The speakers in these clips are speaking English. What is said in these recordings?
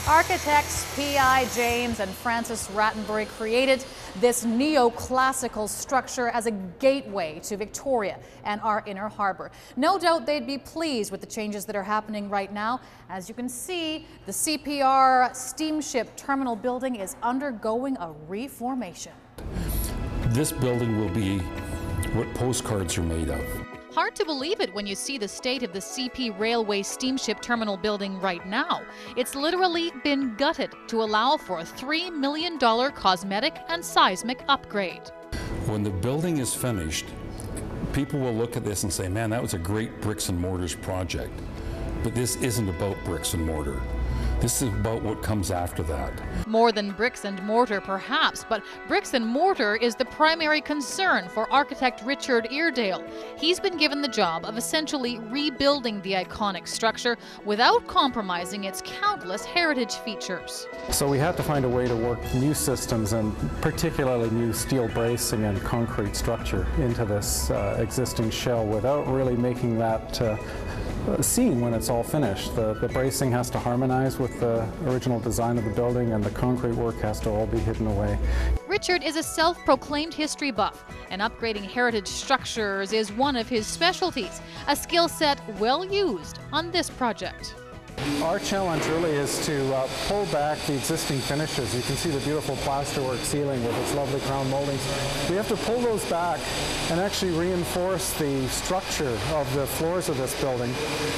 Architects P.I. James and Francis Rattenbury created this neoclassical structure as a gateway to Victoria and our inner harbour. No doubt they'd be pleased with the changes that are happening right now. As you can see, the CPR Steamship Terminal building is undergoing a reformation. This building will be what postcards are made of. Hard to believe it when you see the state of the CP Railway Steamship Terminal building right now. It's literally been gutted to allow for a $3 million cosmetic and seismic upgrade. When the building is finished, people will look at this and say, man, that was a great bricks and mortars project. But this isn't about bricks and mortar. This is about what comes after that. More than bricks and mortar, perhaps, but bricks and mortar is the primary concern for architect Richard Iredale. He's been given the job of essentially rebuilding the iconic structure without compromising its countless heritage features. So we had to find a way to work new systems and particularly new steel bracing and concrete structure into this existing shell without really making that seen when it's all finished. The bracing has to harmonize with the original design of the building, and the concrete work has to all be hidden away. Richard is a self-proclaimed history buff, and upgrading heritage structures is one of his specialties, a skill set well used on this project. Our challenge really is to pull back the existing finishes. You can see the beautiful plasterwork ceiling with its lovely crown moldings. We have to pull those back and actually reinforce the structure of the floors of this building.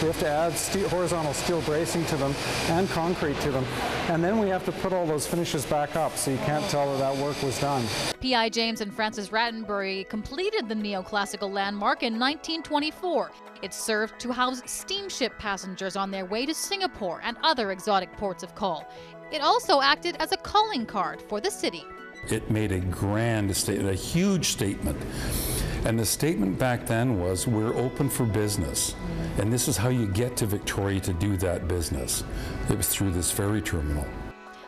We have to add horizontal steel bracing to them and concrete to them. And then we have to put all those finishes back up so you can't tell that that work was done. P.I. James and Francis Rattenbury completed the neoclassical landmark in 1924. It served to house steamship passengers on their way to Singapore and other exotic ports of call. It also acted as a calling card for the city. It made a grand statement, a huge statement. And the statement back then was, we're open for business. And this is how you get to Victoria to do that business. It was through this ferry terminal.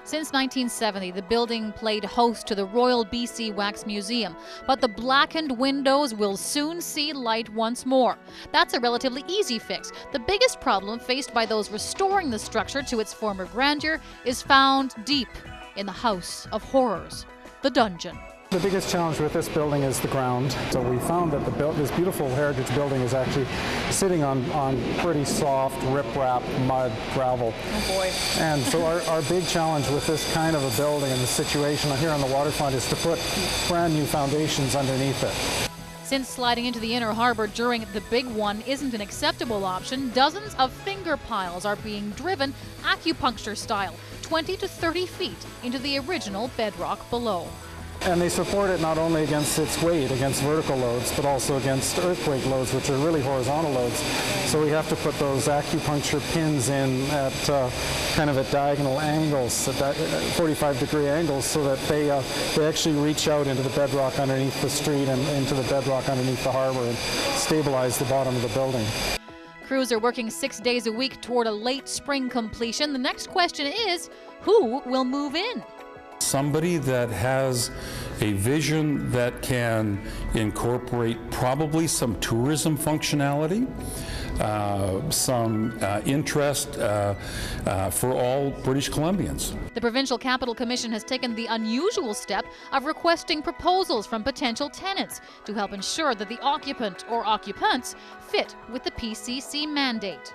Since 1970, the building played host to the Royal BC Wax Museum, but the blackened windows will soon see light once more. That's a relatively easy fix. The biggest problem faced by those restoring the structure to its former grandeur is found deep in the House of Horrors, the dungeon. The biggest challenge with this building is the ground. So we found that this beautiful heritage building is actually sitting on pretty soft riprap, mud, gravel. Oh boy. And so our big challenge with this kind of a building and the situation here on the waterfront is to put brand new foundations underneath it. Since sliding into the inner harbor during the big one isn't an acceptable option, dozens of finger piles are being driven acupuncture style, 20 to 30 feet into the original bedrock below. And they support it not only against its weight, against vertical loads, but also against earthquake loads, which are really horizontal loads. So we have to put those acupuncture pins in at kind of at diagonal angles, at 45-degree angles, so that they actually reach out into the bedrock underneath the street and into the bedrock underneath the harbor and stabilize the bottom of the building. Crews are working 6 days a week toward a late spring completion. The next question is, who will move in? Somebody that has a vision that can incorporate probably some tourism functionality, some interest for all British Columbians. The Provincial Capital Commission has taken the unusual step of requesting proposals from potential tenants to help ensure that the occupant or occupants fit with the PCC mandate.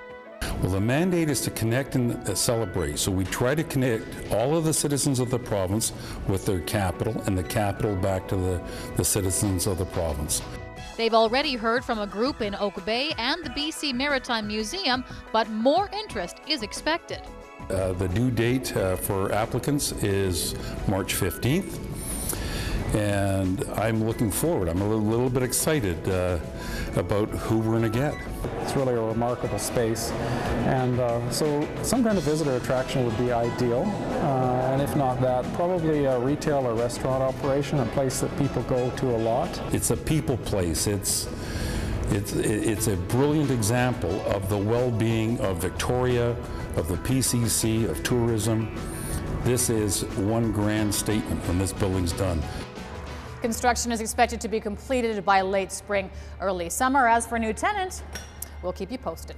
Well, the mandate is to connect and celebrate. So we try to connect all of the citizens of the province with their capital, and the capital back to the citizens of the province. They've already heard from a group in Oak Bay and the BC Maritime Museum, but more interest is expected. The due date for applicants is March 15th. And I'm looking forward. I'm a little bit excited about who we're going to get. It's really a remarkable space, and so some kind of visitor attraction would be ideal, and if not that, probably a retail or restaurant operation, a place that people go to a lot. It's a people place. It's a brilliant example of the well-being of Victoria, of the PCC, of tourism. This is one grand statement when this building's done. Construction is expected to be completed by late spring, early summer. As for new tenants, we'll keep you posted.